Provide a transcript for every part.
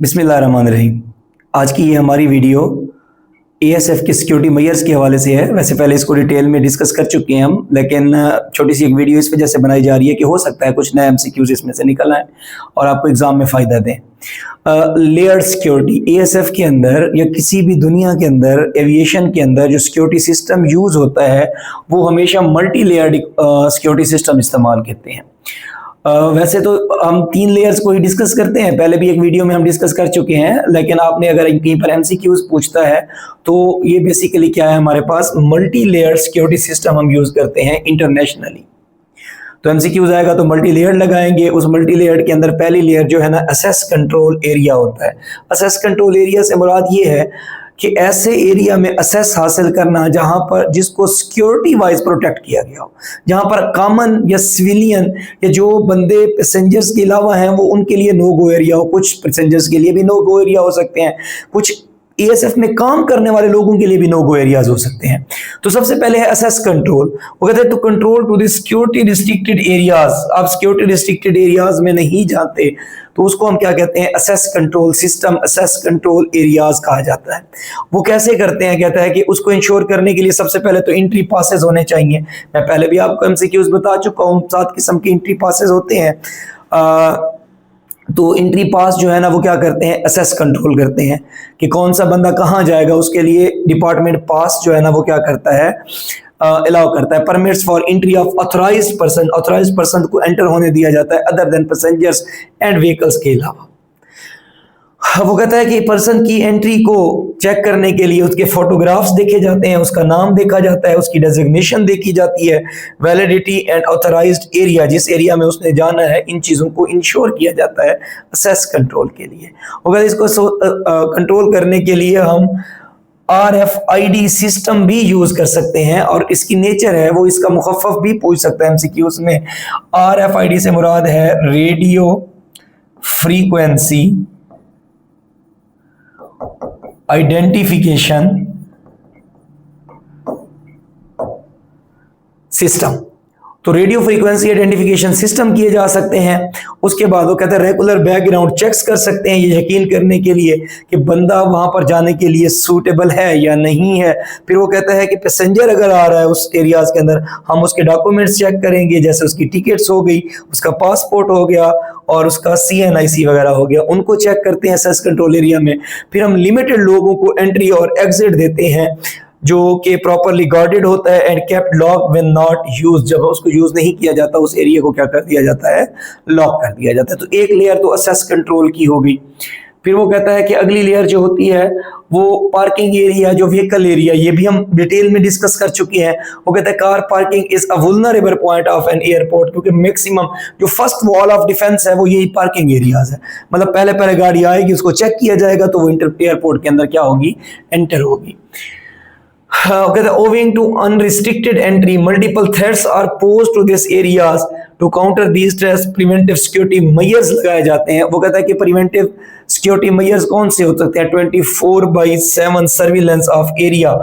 बिस्मिल्लाहिर्रहमानिर्रहीम। आज की ये हमारी वीडियो एएसएफ के सिक्योरिटी मेजर्स के हवाले से है। वैसे पहले इसको डिटेल में डिस्कस कर चुके हैं हम, लेकिन छोटी सी एक वीडियो इस वजह से बनाई जा रही है कि हो सकता है कुछ नए एमसीक्यूज इसमें से निकल आए और आपको एग्जाम में फ़ायदा दें। लेयर्ड सिक्योरिटी एएसएफ के अंदर या किसी भी दुनिया के अंदर एविएशन के अंदर जो सिक्योरिटी सिस्टम यूज़ होता है वो हमेशा मल्टी लेयर्ड सिक्योरिटी सिस्टम इस्तेमाल करते हैं। वैसे तो हम 3 लेयर्स को ही डिस्कस करते हैं, पहले भी एक वीडियो में हम डिस्कस कर चुके हैं, लेकिन आपने अगर कहीं पर एमसीक्यूज पूछता है तो ये बेसिकली क्या है, हमारे पास मल्टी लेयर सिक्योरिटी सिस्टम हम यूज़ करते हैं इंटरनेशनली। तो एमसीक्यूज आएगा तो मल्टी लेयर लगाएंगे। उस मल्टी लेयर के अंदर पहली लेयर जो है ना असेस कंट्रोल एरिया होता है। असेस कंट्रोल एरिया से मुराद ये है कि ऐसे एरिया में असेस हासिल करना जहां पर जिसको सिक्योरिटी वाइज प्रोटेक्ट किया गया हो, जहां पर कॉमन या सिविलियन या जो बंदे पैसेंजर्स के अलावा हैं वो उनके लिए नो गो एरिया हो। कुछ पैसेंजर्स के लिए भी नो गो एरिया हो सकते हैं, कुछ एएसएफ में काम करने वाले लोगों के लिए भी नो गो एरियाज हो सकते हैं। तो सबसे पहले है असेस कंट्रोल। वो कहते हैं to control to the security restricted areas. आप सिक्योरिटी रिस्ट्रिक्टेड एरियाज में नहीं जाते तो उसको हम क्या कहते हैं, access control system, access control areas कहा जाता है। वो कैसे करते हैं, कहता है कि उसको इंश्योर करने के लिए सबसे पहले तो एंट्री पासेस होने चाहिए। मैं पहले भी आपको एमसीक्यूज बता चुका हूँ, 7 किस्म के एंट्री पासेस होते हैं। तो एंट्री पास जो है ना वो क्या करते हैं, असेस कंट्रोल करते हैं कि कौन सा बंदा कहाँ जाएगा। उसके लिए डिपार्टमेंट पास जो है ना वो क्या करता है, अलाउ करता है। Permits for entry of authorised person को एंटर होने दिया जाता है other than passengers and vehicles के अलावा। वो कहता है कि पर्सन की एंट्री को चेक करने के लिए उसके फोटोग्राफ्स देखे जाते हैं, उसका नाम देखा जाता है, उसकी डेजिग्नेशन देखी जाती है, वैलिडिटी एंड ऑथराइज्ड एरिया, जिस एरिया में उसने जाना है, इन चीज़ों को इंश्योर किया जाता है असेस कंट्रोल के लिए। वो कहते हैं इसको कंट्रोल करने के लिए हम RFID सिस्टम भी यूज कर सकते हैं, और इसकी नेचर है वो इसका मुखफ़फ़ भी पूछ सकता है एमसीक्यूज में। RFID से मुराद है रेडियो फ्रीक्वेंसी आइडेंटिफिकेशन सिस्टम। तो रेडियो फ्रीक्वेंसी आइडेंटिफिकेशन सिस्टम किए जा सकते हैं। उसके बाद वो कहते हैं रेगुलर बैकग्राउंड चेक्स कर सकते हैं, ये यकीन करने के लिए कि बंदा वहां पर जाने के लिए सूटेबल है या नहीं है। फिर वो कहता है कि पैसेंजर अगर आ रहा है उस एरियाज के अंदर, हम उसके डॉक्यूमेंट्स चेक करेंगे, जैसे उसकी टिकट्स हो गई, उसका पासपोर्ट हो गया और उसका CNIC वगैरह हो गया, उनको चेक करते हैं असेस कंट्रोल एरिया में। फिर हम लिमिटेड लोगों को एंट्री और एग्जिट देते हैं जो कि प्रॉपरली गार्डेड होता है and kept lock when not use. जब उसको यूज नहीं किया जाता उस एरिया को क्या कर दिया जाता है, लॉक कर दिया जाता है। तो एक लेयर तो असेस कंट्रोल की होगी। फिर वो कहता है कि अगली लेयर जो होती है वो पार्किंग एरिया, जो व्हीकल एरिया, ये भी हम डिटेल में डिस्कस कर चुके हैं। वो कहता है car parking is a vulnerable point of an airport, क्योंकि मैक्सिमम जो फर्स्ट वॉल ऑफ डिफेंस है वो यही पार्किंग एरियाज है। मतलब पहले गाड़ी आएगी, उसको चेक किया जाएगा तो वो एयरपोर्ट के अंदर क्या होगी, एंटर होगी। कहते हैं owing to unrestricted entry multiple threats are posed to these areas to counter these threats preventive security measures लगाए जाते हैं। वो कहता है कि preventive security measures कौन से हो सकते हैं, 24/7 surveillance of area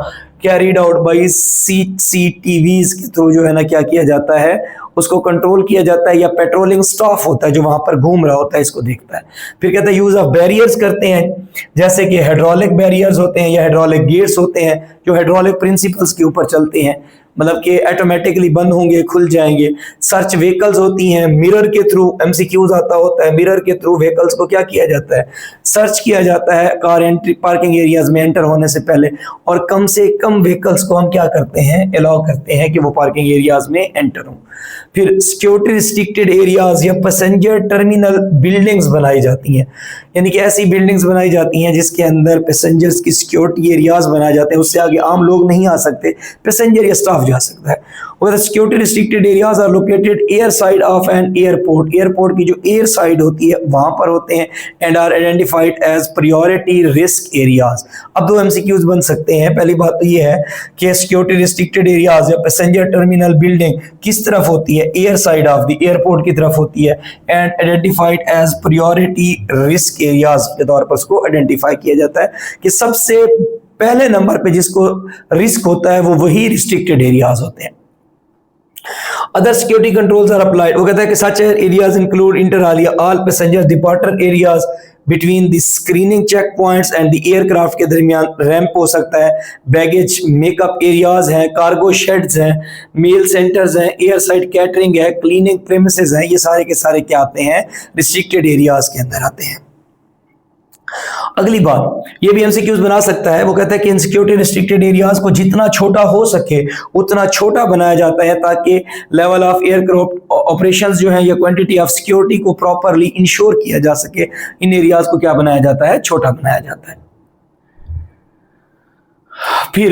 carried out by CCTVs के थ्रू जो है ना क्या किया जाता है, उसको कंट्रोल किया जाता है, या पेट्रोलिंग स्टाफ होता है जो वहां पर घूम रहा होता है, इसको देखता है। फिर कहते हैं यूज ऑफ बैरियर्स करते हैं, जैसे कि हाइड्रोलिक बैरियर्स होते हैं या हाइड्रोलिक गेट्स होते हैं जो हाइड्रोलिक प्रिंसिपल्स के ऊपर चलते हैं, मतलब कि ऑटोमेटिकली बंद होंगे, खुल जाएंगे। सर्च व्हीकल्स होती हैं, मिरर के थ्रू एमसीक्यूज आता होता है, मिरर के थ्रू व्हीकल्स को क्या किया जाता है, सर्च किया जाता है कार एंट्री पार्किंग एरियाज में एंटर होने से पहले, और कम से कम व्हीकल्स को हम क्या करते हैं, अलाउ करते हैं कि वो पार्किंग एरियाज में एंटर हों। फिर सिक्योरिटी रिस्ट्रिक्टेड एरियाज या पैसेंजर टर्मिनल बिल्डिंग्स बनाई जाती हैं, यानी कि ऐसी बिल्डिंग्स बनाई जाती हैं जिसके अंदर पैसेंजर्स की सिक्योरिटी एरियाज बनाए जाते हैं, उससे आगे आम लोग नहीं आ सकते, पैसेंजर या स्टाफ जा सकता है। और security restricted areas are located air side of an airport, airport की जो एयर साइड होती है वहां पर होते हैं, and are identified as priority risk areas. अब 2 MCQs बन सकते हैं। पहली बात तो ये है कि सिक्योरिटी रिस्ट्रिक्टेड एरियाज या पैसेंजर टर्मिनल बिल्डिंग किस तरफ होती है, air side of the airport की तरफ होती है, and identified as priority risk areas के तौर पर उसको आइडेंटिफाई किया जाता है कि सबसे पहले नंबर पे जिसको रिस्क होता है वो वही रिस्ट्रिक्टेड एरियाज होते हैं। Other security controls are applied. वो कहता है कि such areas include inter alia all passenger departure areas between the screening check points and the aircraft के दरमियान रैंप हो सकता है, बैगेज मेकअप एरियाज हैं, कार्गो शेड्स हैं, मेल सेंटर्स हैं, एयर साइड कैटरिंग है, क्लीनिंग प्रेमिसेस हैं, ये सारे के सारे क्या आते हैं, रिस्ट्रिक्टेड एरियाज के अंदर आते हैं। अगली बात, ये भी एमसीक्यूज बना सकता है, वो कहता है कि इन सिक्योरिटी रिस्ट्रिक्टेड एरियाज को जितना छोटा हो सके उतना छोटा बनाया जाता है ताकि लेवल ऑफ एयरक्राफ्ट ऑपरेशंस जो है या क्वांटिटी ऑफ सिक्योरिटी को प्रॉपरली इंश्योर किया जा सके। इन एरियाज को क्या बनाया जाता है, छोटा बनाया जाता है। फिर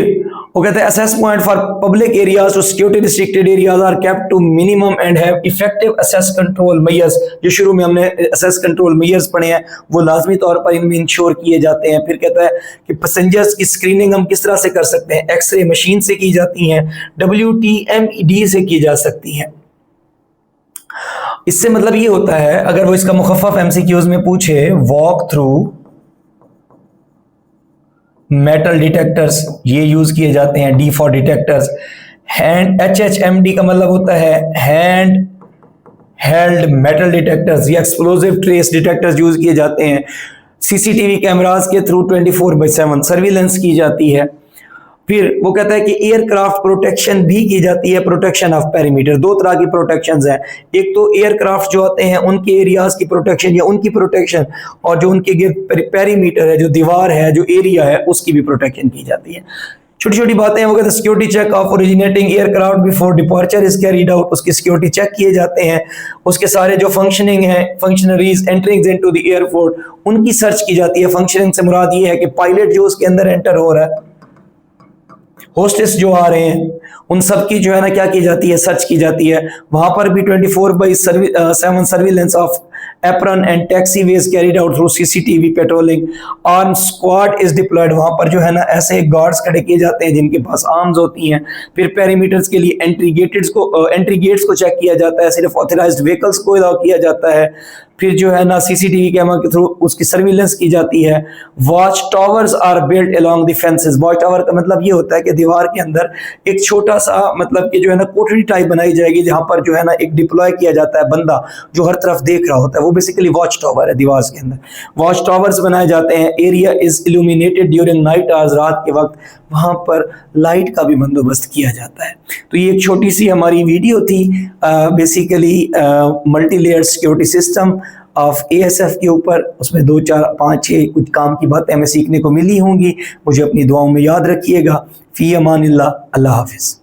वो कहते हैं access point for public areas to security restricted areas are kept to minimum and have effective access control measures. जो शुरू में हमने असेस कंट्रोल मेजर्स पढ़े हैं वो लाजमी तौर पर इनमें इंश्योर किए जाते हैं। फिर कहता है कि पैसेंजर्स की स्क्रीनिंग हम किस तरह से कर सकते हैं, एक्सरे मशीन से की जाती हैं, WTMED से की जा सकती हैं। इससे मतलब ये होता है, अगर वो इसका मुखफ़फ़ एमसीक्यूज में पूछे, वॉक थ्रू मेटल डिटेक्टर्स, ये यूज किए जाते हैं, D for detectors. Hand HHMD का मतलब होता है हैंड हेल्ड मेटल डिटेक्टर्स या एक्सप्लोजिव ट्रेस डिटेक्टर्स यूज किए जाते हैं। CCTV कैमरास के थ्रू 24/7 सर्विलेंस की जाती है। फिर वो कहता है कि एयरक्राफ्ट प्रोटेक्शन भी की जाती है, प्रोटेक्शन ऑफ पेरीमीटर। दो तरह की प्रोटेक्शंस हैं, एक तो एयरक्राफ्ट जो आते हैं उनके एरियाज की प्रोटेक्शन या उनकी प्रोटेक्शन, और जो उनके पेरीमीटर है, जो दीवार है, जो एरिया है, उसकी भी प्रोटेक्शन की जाती है। छोटी छोटी बातें हैं। वो कहते हैं security check of originating aircraft before departure is carried out, उसकी सिक्योरिटी चेक किए जाते हैं। उसके सारे जो फंक्शनिंग है, functionaries entering into the airport, उनकी सर्च की जाती है। फंक्शनिंग से मुराद ये है कि पायलट जो उसके अंदर एंटर हो रहा है, होस्टेस जो आ रहे हैं, उन सब की जो है ना क्या की जाती है, सर्च की जाती है। वहां पर भी 24/7 surveillance of apron and taxiways carried out through CCTV patrolling. Arm squad is deployed, वहां पर जो है ना ऐसे गार्ड्स खड़े किए जाते हैं जिनके पास आर्म्स होती हैं। फिर पेरीमीटर्स के लिए एंट्री गेट्स को चेक किया जाता है, सिर्फ ऑथराइज्ड व्हीकल्स को अलाउ किया जाता है। फिर जो है ना CCTV कैमरा के थ्रू उसकी सर्विलेंस की जाती है। Watch towers are built along the fences. Watch tower का मतलब ये होता है कि दीवार के अंदर एक छोटा सा मतलब कि जो है ना कोठरी टाइप बनाई जाएगी जहां पर जो है ना एक डिप्लॉय किया जाता है बंदा जो हर तरफ देख रहा होता है, वो बेसिकली वॉच टावर है दीवार के अंदर। वॉच टावर्स बनाए जाते हैं। Area is illuminated during night hours, रात के वक्त वहां पर लाइट का भी बंदोबस्त किया जाता है। तो ये एक छोटी सी हमारी वीडियो थी basically multi layer security system of ASF के ऊपर। उसमें 2, 4, 5, 6 कुछ काम की बातें हमें सीखने को मिली होंगी। मुझे अपनी दुआओं में याद रखिएगा। फी अमानिल्लाह, अल्लाह हाफिज़।